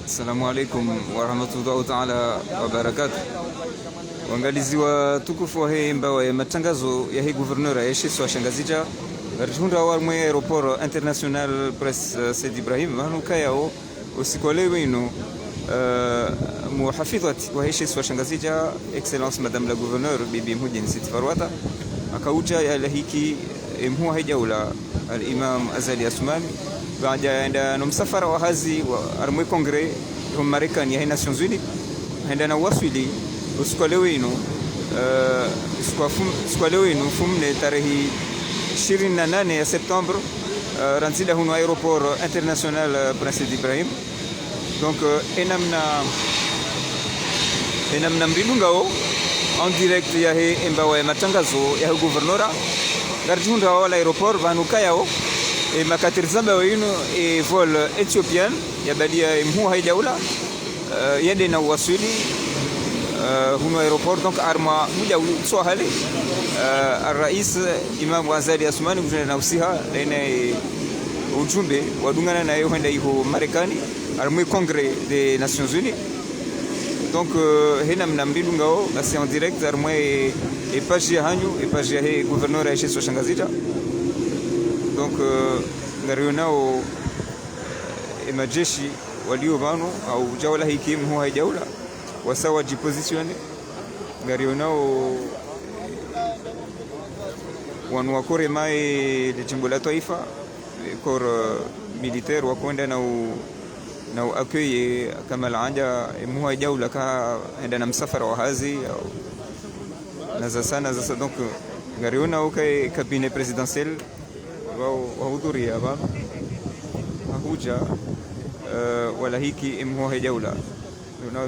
Assalamu alaikum warahmatullahi taala wabarakatuh. Waangalizi wa tukufu wa hii mbawa ya matangazo ya hii gouverneur ya Sheso Shangazija rihunda warmwe aeroport international Prince Said Ibrahim hanuka yao usikwale wenu muhafidhati wa hii Sheso Shangazija excellence madame la gouverneur bibi Mhudin Siti Farwata akauja ya lahiki mhuwa hijaula al-Imam Azali Asmani baada ya msafara wa hazi wa armwe kongre wa Marekani ya Nations Unies henda na wasili usiku leo inu fumne tarehe 28 ya Septembre ranzida huno aeroport international Prince Ibrahim. Donc enamna mbinungao en direct ya he embawa ya matangazo ya gouvernora garjunda wa aeroport vanuka yao e makatirzamba wenu e vol ethiopian ya badia mhu haijaula yende na wasili huno aeroport. Donc arma muja swahali الرئيس Imam Azali Asmani kujana na usiha na ujumbe wadungana na yeye henda iko Marekani armée congrès des Nations Unies. Donc hena mnambidungao basi en direct armée et page ya hanyu et page ya he gouverneur ya Sheso Shangazija. Donc ngarionao majeshi walio bano au jawla hiki mhu haijaula wasawa jipositione ngarionao wanu wakore mai de jimbo la taifa corps militaire wakwenda na accueil kama laanja mhu haijaula ka enda na msafara wa hazi na za sana za. Donc ngarionao kai cabinet présidentiel wahudhuria hapa hakuja wala hiki mhu haijaula na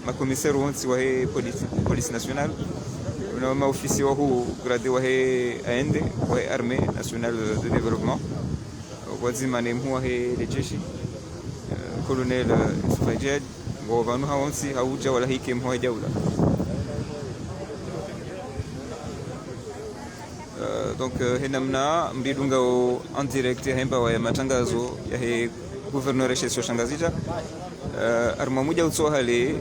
makomisari wonsi wa police nationale na maofisi wa huu grade wa aende wa armée nationale de développement wazima ni mhu wa jeshi colonel Sufajed wa banu hawonsi hauja wala hiki mhu haijaula. Donc henamna mbidunga en direct hemba wa matangazo ya he gouverneur Sheso Shangazija arma muja utsohale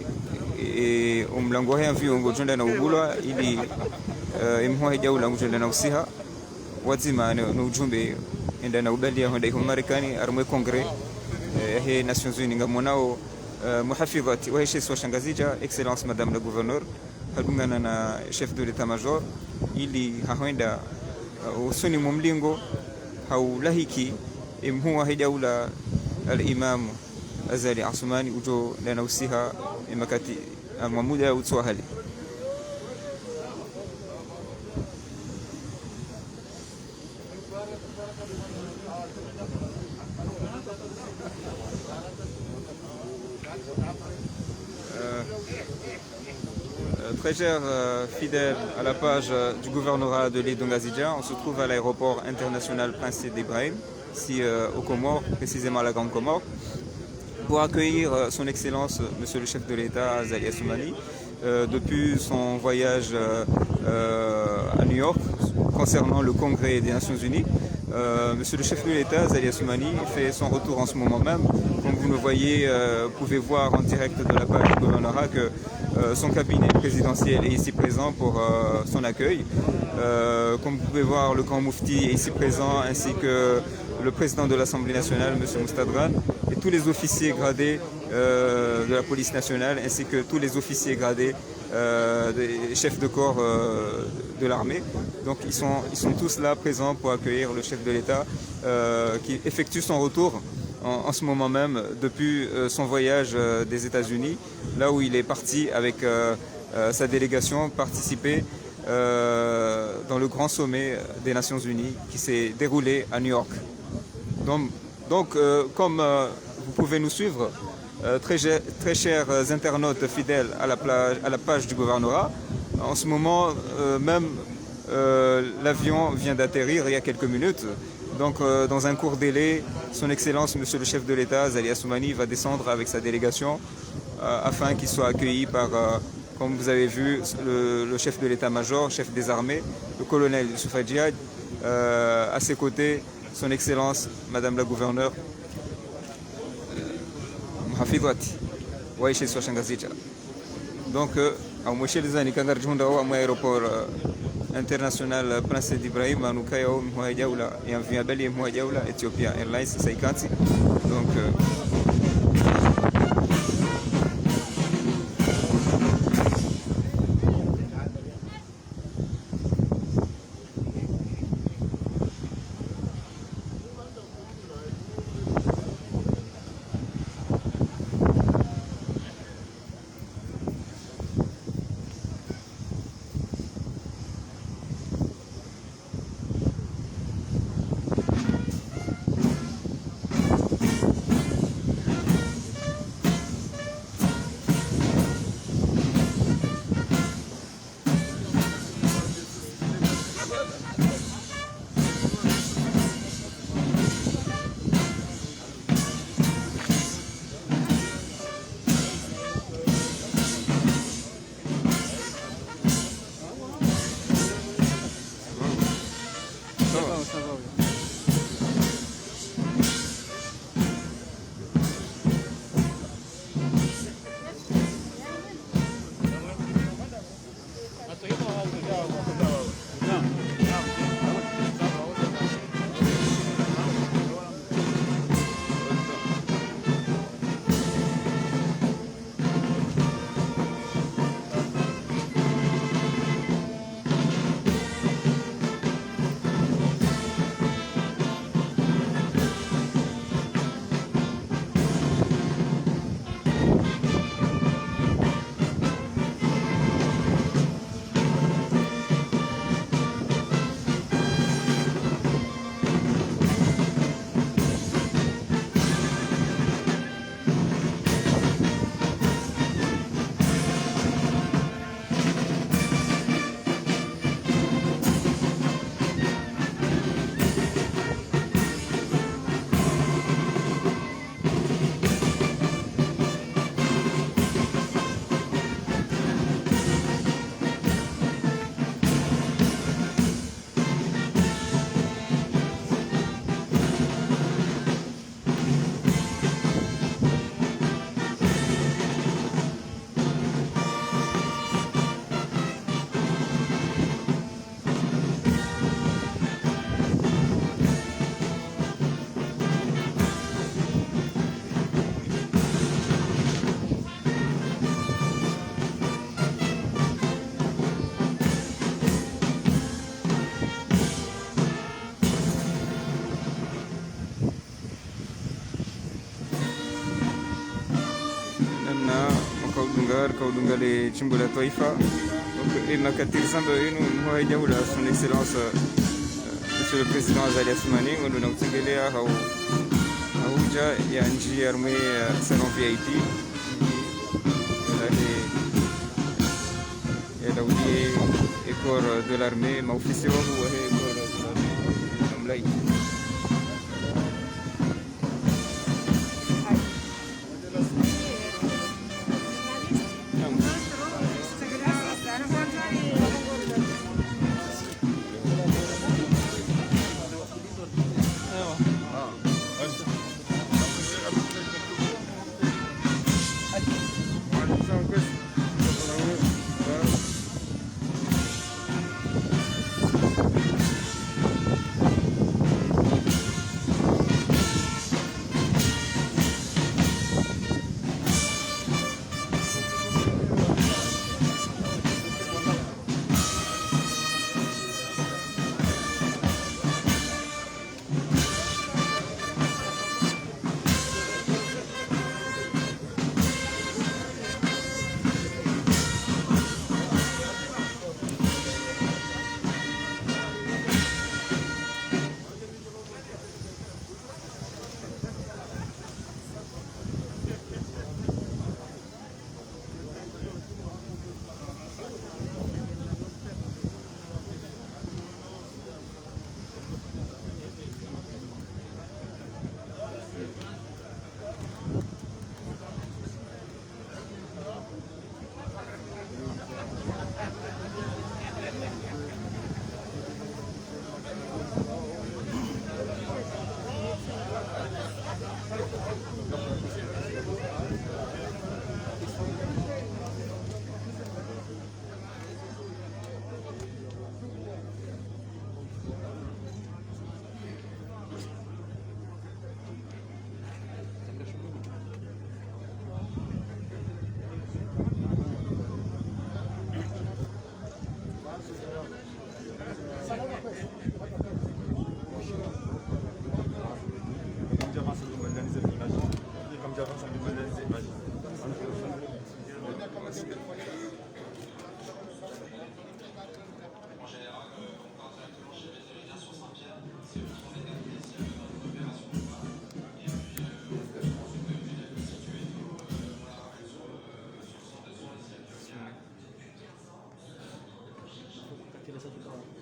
umlango haya viungo jonda na ugulwa ili imho hijaula ngjonda na usiha wazima na ujumbe enda na ubali ya honda iko Marekani armwe kongre he Nations Unies ngamonao muhafidhati wa Sheso Shangazija excellence madame la gouverneur hadungana na chef de l'état major ili haenda usuni mumlingo haulahiki imhuwa hijaula al-Imam Azali Asmani ujo na usiha imakati amamuda utswahali. Très chers fidèles à la page du gouvernorat de l'île d'Ongazidja, on se trouve à l'aéroport international Prince Said Ibrahim, ici aux Comores, précisément à la Grande Comore, pour accueillir son excellence, monsieur le chef de l'État Azali Assoumani, depuis son voyage à New York concernant le congrès des Nations Unies. Monsieur le chef de l'État Azali Assoumani fait son retour en ce moment même. Comme vous le voyez, vous pouvez voir en direct de la page du gouvernorat que son cabinet présidentiel est ici présent pour son accueil. Comme vous pouvez voir, le grand Moufti est ici présent, ainsi que le président de l'Assemblée nationale, M. Moustadran, et tous les officiers gradés de la police nationale, ainsi que tous les officiers gradés des chefs de corps de l'armée. Donc ils sont tous là présents pour accueillir le chef de l'État qui effectue son retour en ce moment même depuis son voyage des États-Unis, là où il est parti avec sa délégation participer dans le grand sommet des Nations Unies qui s'est déroulé à New York. Donc comme vous pouvez nous suivre, très chers internautes fidèles à la page du gouvernorat, en ce moment même l'avion vient d'atterrir il y a quelques minutes. Donc dans un court délai, son excellence monsieur le chef de l'État Azali Assoumani va descendre avec sa délégation afin qu'il soit accueilli par comme vous avez vu le chef de l'état-major, chef des armées, le colonel Sufajed, à ses côtés Son Excellence, Madame la Gouverneure, Mhafidhati, waishi swa Shangazija. Donc, au mwisho lizani kangar junda au aéroport international Prince d'Ibrahim anukaya au mmoja ula ya viabali mmoja ula Ethiopia Airlines saikati. Donc kaudungali chimbo la taifa. Donc inakatirizando yenu mmoja ula son excellence Monsieur le Président Azali Assoumani ngondo nakutengelea hauja ya nji armée salon VIP et l'audit et corps de l'armée ma officier wa huwa he corps de l'armée namlai.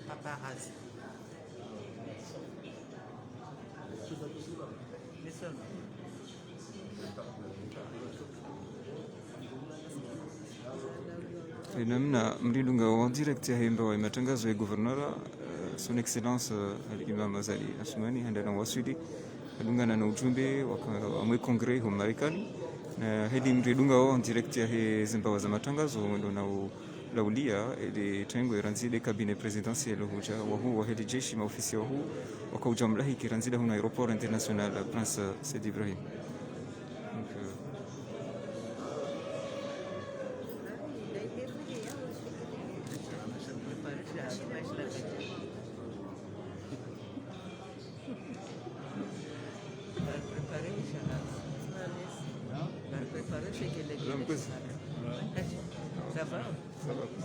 paparazzi. Mais seulement. namna mlilunga wa direct ya himba wa matangazo ya guvernora son excellence al-imam Azali Asmani handana wasili alungana na ujumbe wa mwe kongre wa Marekani na hili mlilunga wa direct ya zimbawa za matangazo ndo na laulia ile tengo iranzile kabine presidentielle huja wa huwa hili jeshi maofisi wa huu wakaujamlahi kiranzile huna aeroport international Prince Said Ibrahim. Ça va?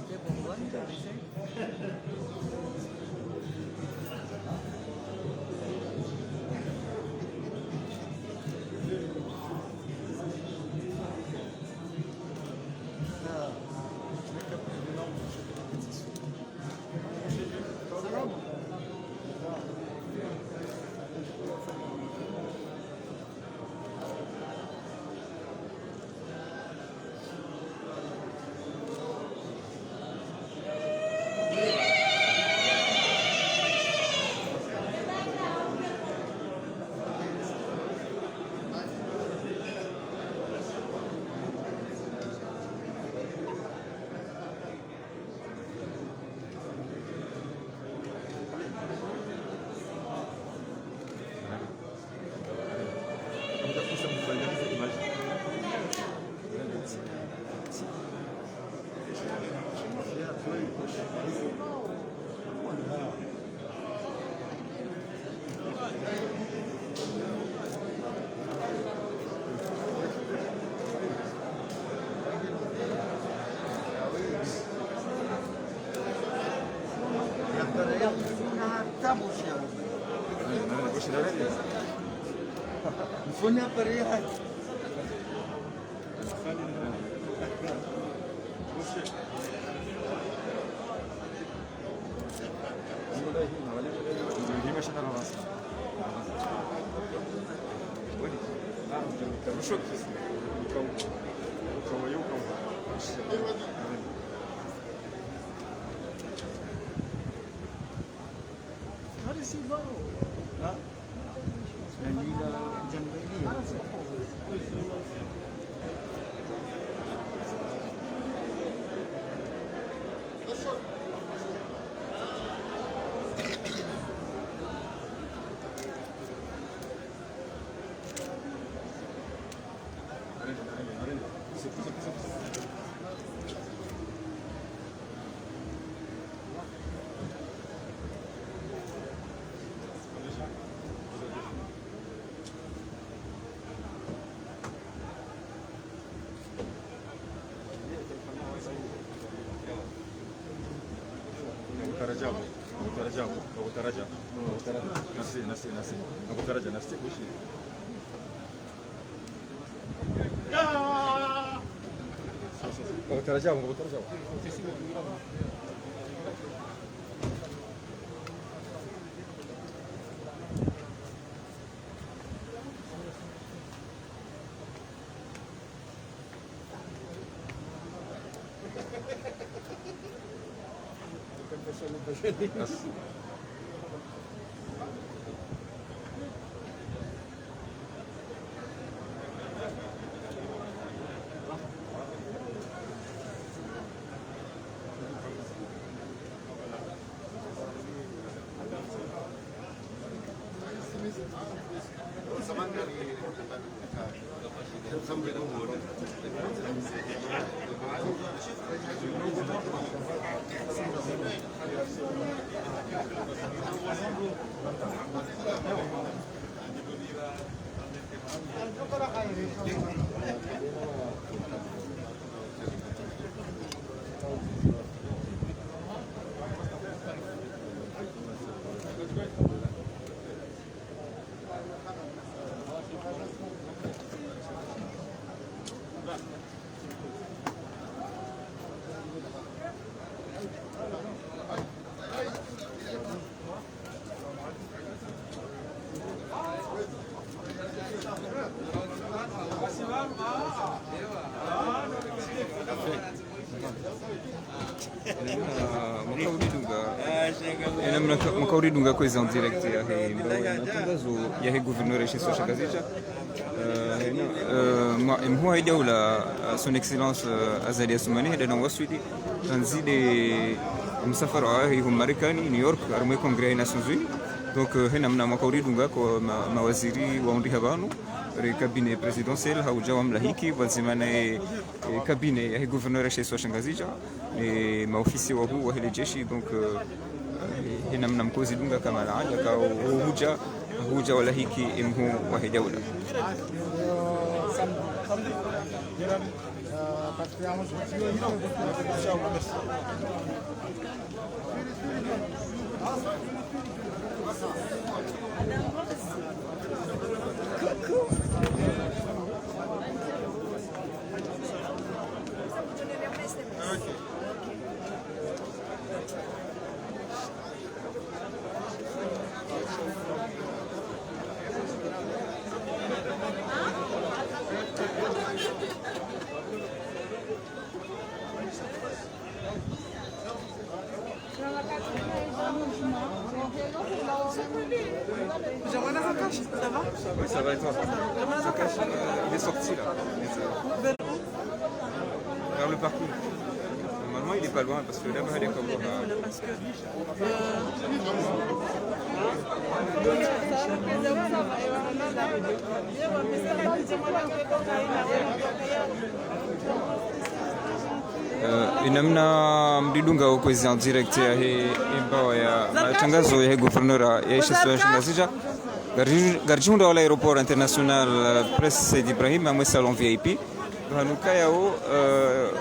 C'est bon, ouais, Fone aparelho aí. makauridu kweza en direct ya matangazo ya gouverneur chez Sosha Kazija mhuwa dawla son excellence Azali Assoumani hada waswidi tanzide msafara wa Marekani New York armwe congrès des Nations Unies donc hena mna makauridu kwa mawaziri wa undi habanu le cabinet présidentiel hauja wa mlahiki wazimana cabinet ya gouverneur chez Sosha Kazija et maofisi wa huu wa hili jeshi donc hina mna mkozi dunga kama laada ka huja wala hiki imhu wa dawla Ça va? Oui, ça va et toi? Zakash, il est sorti là. Vers le parking. Normalement, il est pas loin parce que là-bas, il est comme inamna mdidunga ukwezi en direct ya imbawa ya matangazo ya gouverneur ya Sosha Kazija garjunda wala aéroport international Prince Ibrahim amwe salon VIP hanuka yao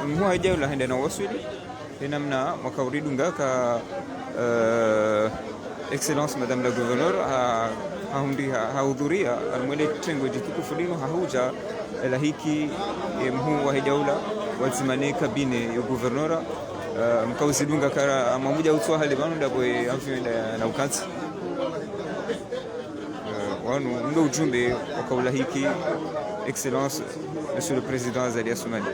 mhuwa dawla henda na waswidi inamna makauridu ka excellence madame la gouverneur hahudhuria almwele tengo jitukufu lino hahuja lahiki mhuwa dawla wazimane kabine ya gouverneur mkausidunga kara mamuja utwa hali banu dabwe amfenda na ukansi wanu ndo ujumbe wa kaula hiki excellence monsieur le président Azali Assoumani.